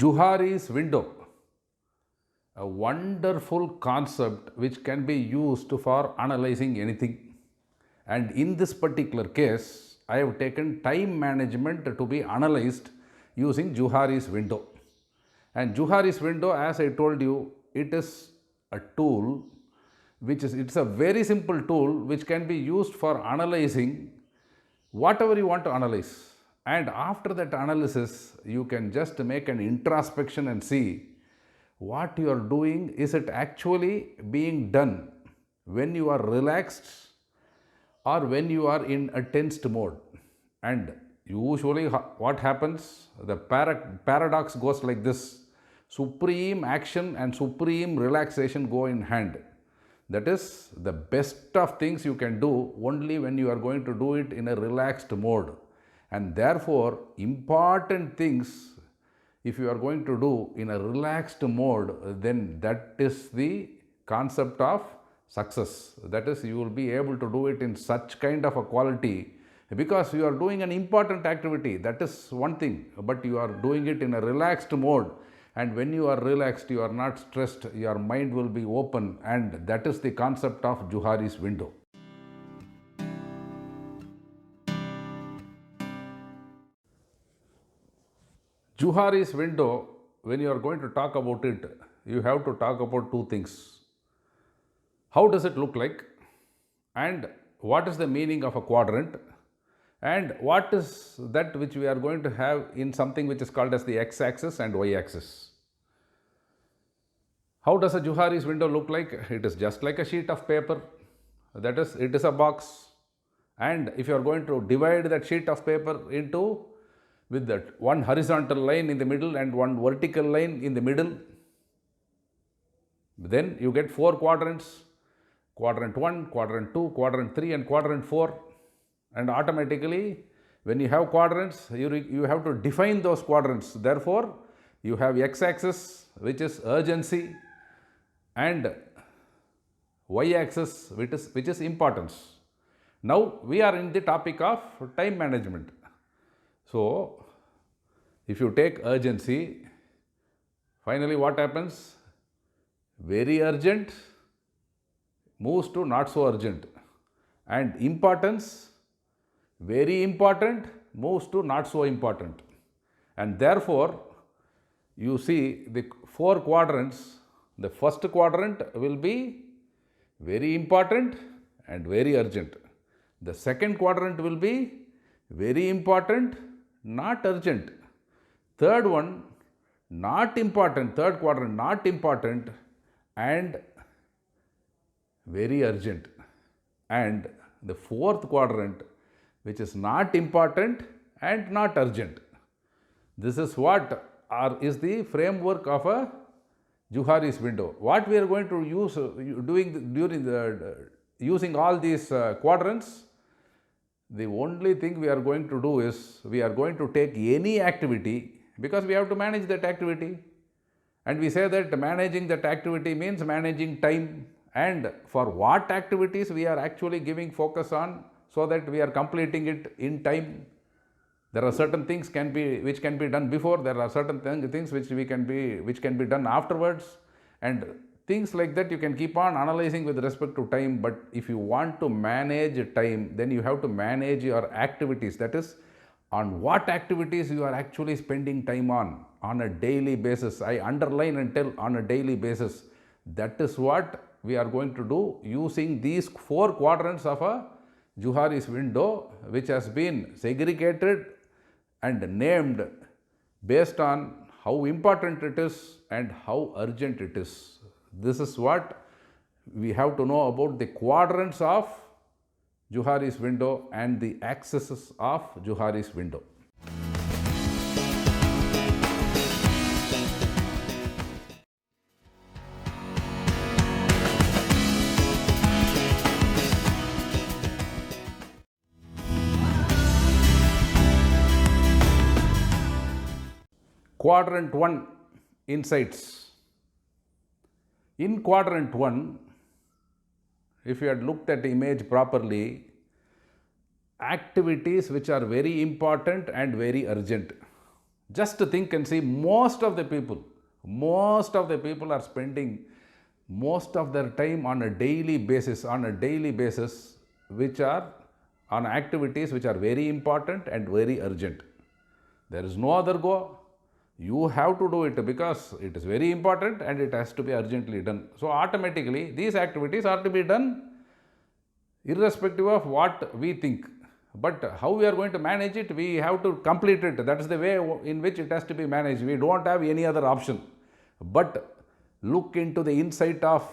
Johari's window, a wonderful concept which can be used for analyzing anything. And in this particular case, I have taken time management to be analyzed using Johari's window. And Johari's window, as I told you, it is a tool it's a very simple tool which can be used for analyzing whatever you want to analyze. And after that analysis, you can just make an introspection and see what you are doing, is it actually being done when you are relaxed or when you are in a tensed mode. And usually what happens, the paradox goes like this: supreme action and supreme relaxation go in hand. That is, the best of things you can do only when you are going to do it in a relaxed mode. And therefore, important things, if you are going to do in a relaxed mode, then that is the concept of success. That is, you will be able to do it in such kind of a quality because you are doing an important activity. That is one thing, but you are doing it in a relaxed mode. And when you are relaxed, you are not stressed, your mind will be open, and that is the concept of Johari's window. Johari's window, when you are going to talk about it, you have to talk about two things. How does it look like? And what is the meaning of a quadrant? And what is that which we are going to have in something which is called as the x-axis and y-axis? How does a Johari's window look like? It is just like a sheet of paper. That is, it is a box. And if you are going to divide that sheet of paper into with that one horizontal line in the middle and one vertical line in the middle, then you get four quadrants: quadrant 1, quadrant 2, quadrant 3 and quadrant 4. And automatically, when you have quadrants, you have to define those quadrants. Therefore, you have x-axis, which is urgency, and y-axis, which is importance. Now, we are in the topic of time management. So, if you take urgency, finally what happens? Very urgent moves to not so urgent, and importance, very important moves to not so important. And therefore, you see the four quadrants. The first quadrant will be very important and very urgent. The second quadrant will be very important, not urgent. Third one, not important. Third quadrant, not important and very urgent. And the fourth quadrant, which is not important and not urgent. This is what is the framework of a Johari's window. What we are going to use using all these quadrants, the only thing we are going to do is we are going to take any activity, because we have to manage that activity. And we say that managing that activity means managing time, and for what activities we are actually giving focus on so that we are completing it in time. There are certain things which can be done before, there are certain things which can be done afterwards, and things like that you can keep on analyzing with respect to time. But if you want to manage time, then you have to manage your activities. That is, on what activities you are actually spending time on a daily basis. I underline and tell on a daily basis. That is what we are going to do using these four quadrants of a Johari's window, which has been segregated and named based on how important it is and how urgent it is. This is what we have to know about the quadrants of Johari's window and the axes of Johari's window. Quadrant 1 insights. In quadrant 1, if you had looked at the image properly, activities which are very important and very urgent. Just think and see, most of the people are spending most of their time on a daily basis, which are on activities which are very important and very urgent. There is no other go. You have to do it because it is very important and it has to be urgently done. So automatically these activities are to be done irrespective of what we think. But how we are going to manage it, we have to complete it. That is the way in which it has to be managed. We don't have any other option. But look into the insight of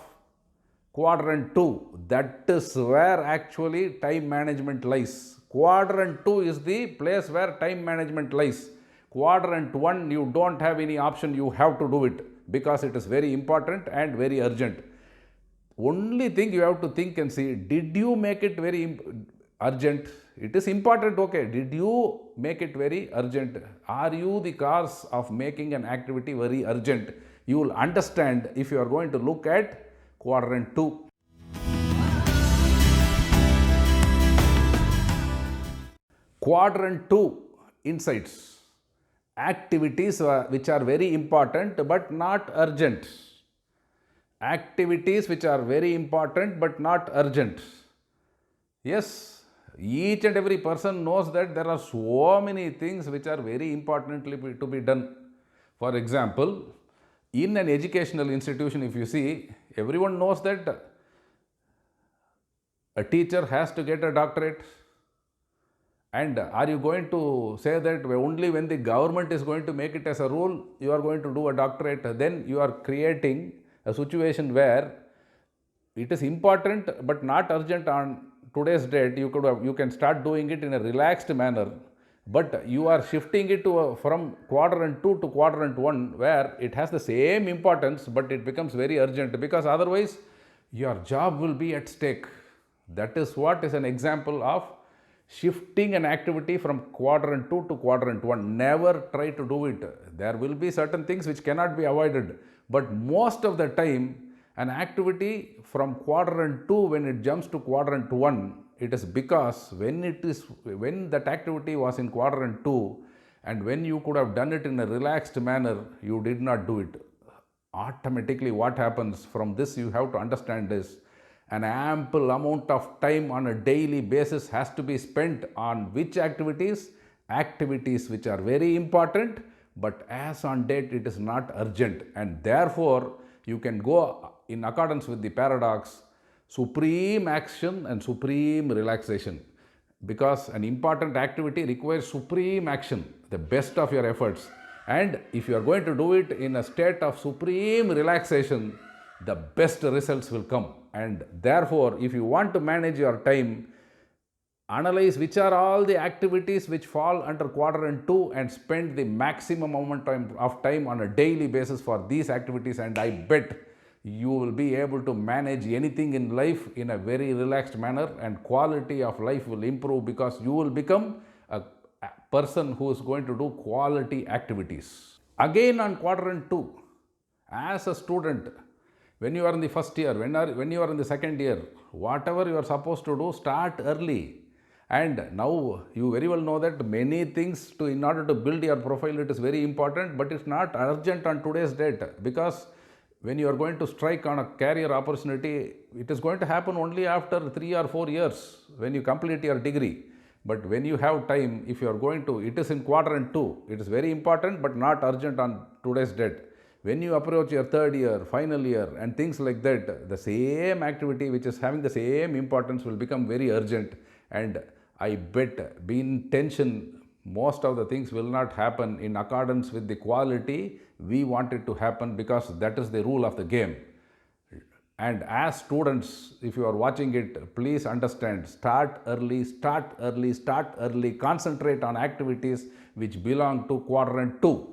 quadrant 2. That is where actually time management lies. Quadrant 2 is the place where time management lies. Quadrant 1, you don't have any option, you have to do it because it is very important and very urgent. Only thing you have to think and see, did you make it very urgent? It is important, okay. Did you make it very urgent? Are you the cause of making an activity very urgent? You will understand if you are going to look at quadrant 2. Quadrant 2 insights. Activities which are very important but not urgent. Activities which are very important but not urgent. Yes, each and every person knows that there are so many things which are very importantly to be done. For example, in an educational institution, if you see, everyone knows that a teacher has to get a doctorate. And are you going to say that only when the government is going to make it as a rule, you are going to do a doctorate? Then you are creating a situation where it is important but not urgent on today's date. You can start doing it in a relaxed manner, but you are shifting it from quadrant 2 to quadrant 1, where it has the same importance but it becomes very urgent, because otherwise your job will be at stake. That is what is an example of shifting an activity from quadrant 2 to quadrant 1. Never try to do it. There will be certain things which cannot be avoided, but most of the time an activity from quadrant 2, when it jumps to quadrant 1, it is because when that activity was in quadrant 2 and when you could have done it in a relaxed manner, you did not do it. Automatically what happens from this, you have to understand is, an ample amount of time on a daily basis has to be spent on which activities? Activities which are very important, but as on date it is not urgent, and therefore you can go in accordance with the paradox, supreme action and supreme relaxation, because an important activity requires supreme action, the best of your efforts, and if you are going to do it in a state of supreme relaxation, the best results will come. And therefore, if you want to manage your time, analyze which are all the activities which fall under quadrant 2 and spend the maximum amount of time on a daily basis for these activities, and I bet you will be able to manage anything in life in a very relaxed manner, and quality of life will improve because you will become a person who is going to do quality activities. Again on quadrant 2, as a student, when you are in the first year, when you are in the second year, whatever you are supposed to do, start early. And now you very well know that many things in order to build your profile, it is very important, but it's not urgent on today's date, because when you are going to strike on a career opportunity, it is going to happen only after 3 or 4 years when you complete your degree. But when you have time, if you are going to, it is in quadrant 2, it is very important but not urgent on today's date. When you approach your third year, final year and things like that, the same activity which is having the same importance will become very urgent, and I bet, be in tension, most of the things will not happen in accordance with the quality we want it to happen, because that is the rule of the game. And as students, if you are watching it, please understand, start early, concentrate on activities which belong to quadrant 2.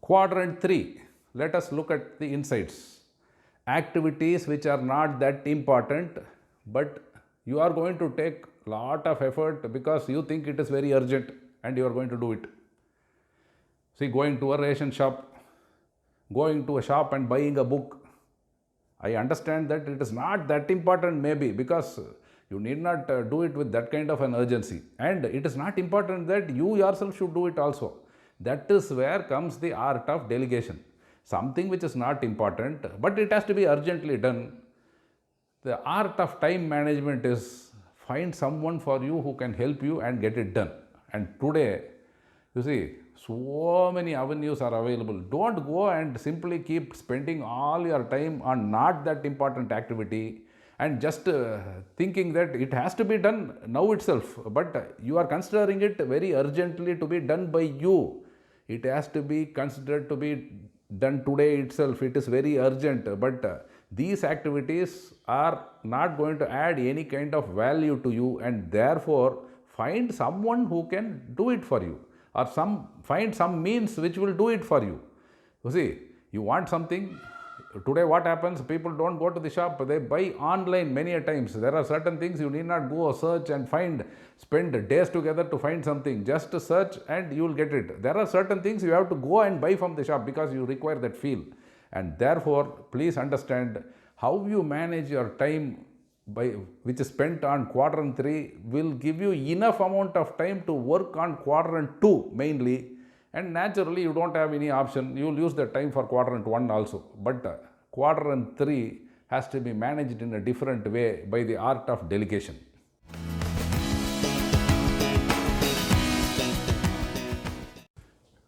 Quadrant 3, let us look at the insights. Activities which are not that important, but you are going to take lot of effort because you think it is very urgent and you are going to do it. See, going to a ration shop, going to a shop and buying a book. I understand that it is not that important maybe, because You need not do it with that kind of an urgency. And it is not important that you yourself should do it also. That is where comes the art of delegation. Something which is not important, but it has to be urgently done. The art of time management is find someone for you who can help you and get it done. And today, you see, so many avenues are available. Don't go and simply keep spending all your time on not that important activity and just thinking that it has to be done now itself. But you are considering it very urgently to be done by you. It has to be considered to be done today itself. It is very urgent. But these activities are not going to add any kind of value to you, and therefore find someone who can do it for you, or find some means which will do it for you. You see, you want something. Today what happens, people don't go to the shop, they buy online many a times. There are certain things you need not go search and spend days together to find something. Just search and you will get it. There are certain things you have to go and buy from the shop because you require that feel. And therefore, please understand, how you manage your time which is spent on quadrant 3 will give you enough amount of time to work on quadrant 2 mainly. And naturally, you don't have any option. You will use the time for quadrant 1 also. But quadrant 3 has to be managed in a different way by the art of delegation.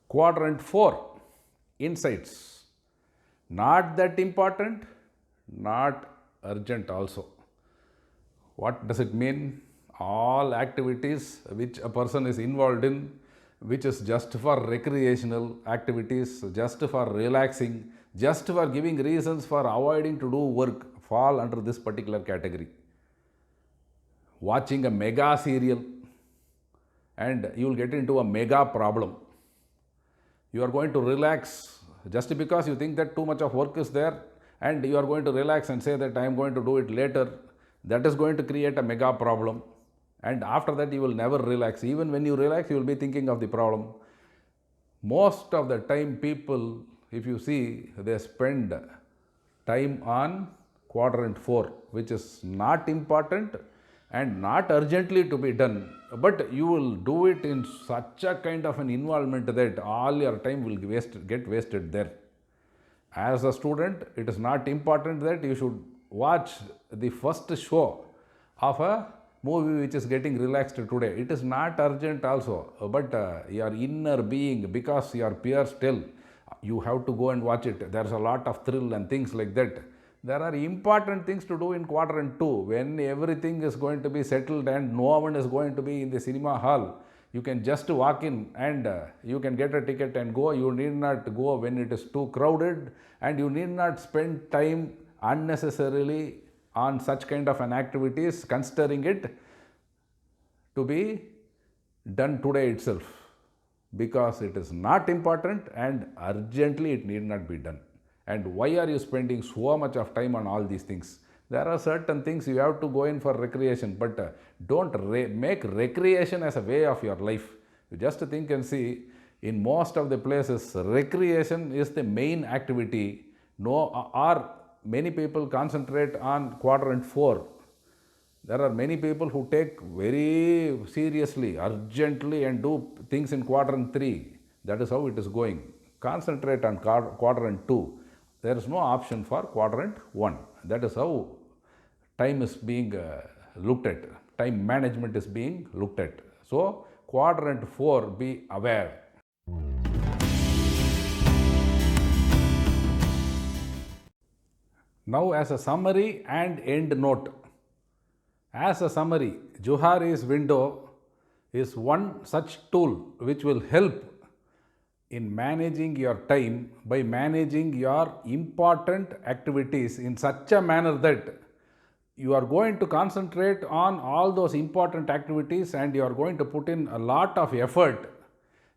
Quadrant 4, insights. Not that important, not urgent also. What does it mean? All activities which a person is involved in, which is just for recreational activities, just for relaxing, just for giving reasons for avoiding to do work, fall under this particular category. Watching a mega serial and you will get into a mega problem. You are going to relax just because you think that too much of work is there, and you are going to relax and say that I am going to do it later. That is going to create a mega problem. And after that, you will never relax. Even when you relax, you will be thinking of the problem. Most of the time, people, if you see, they spend time on quadrant 4, which is not important and not urgently to be done. But you will do it in such a kind of an involvement that all your time will get wasted there. As a student, it is not important that you should watch the first show of a movie which is getting relaxed today. It is not urgent also, but your inner being, because your peers tell you have to go and watch it, there is a lot of thrill and things like that. There are important things to do in quadrant 2 when everything is going to be settled and no one is going to be in the cinema hall. You can just walk in and you can get a ticket and go. You need not go when it is too crowded, and you need not spend time unnecessarily on such kind of an activities, considering it to be done today itself, because it is not important and urgently it need not be done. And why are you spending so much of time on all these things? There are certain things you have to go in for recreation, but don't make recreation as a way of your life. You just think and see, in most of the places, recreation is the main activity. Or many people concentrate on quadrant 4. There are many people who take very seriously, urgently, and do things in quadrant 3. That is how it is going. Concentrate on quadrant 2. There is no option for quadrant 1. That is how time is being looked at. Time management is being looked at. So, quadrant 4, be aware. Now, as a summary and end note. As a summary, Johari's window is one such tool which will help in managing your time by managing your important activities in such a manner that you are going to concentrate on all those important activities and you are going to put in a lot of effort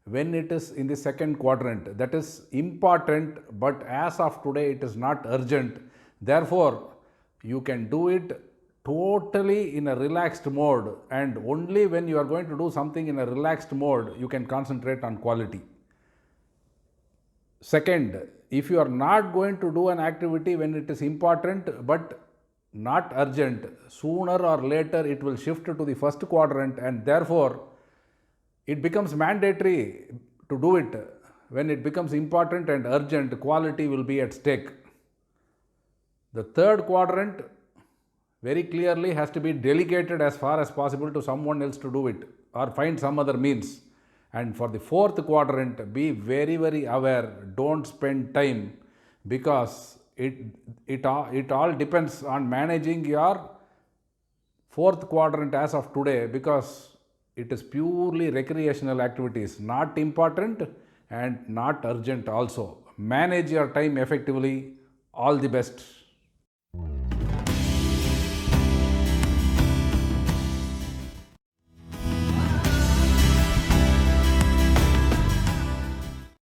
when it is in the second quadrant. That is important, but as of today it is not urgent. Therefore, you can do it totally in a relaxed mode, and only when you are going to do something in a relaxed mode, you can concentrate on quality. Second, if you are not going to do an activity when it is important, but not urgent, sooner or later it will shift to the first quadrant, and therefore it becomes mandatory to do it. When it becomes important and urgent, quality will be at stake. The third quadrant very clearly has to be delegated as far as possible to someone else to do it or find some other means. And for the fourth quadrant, be very, very aware. Don't spend time, because it all depends on managing your fourth quadrant as of today, because it is purely recreational activities, not important and not urgent also. Manage your time effectively. All the best.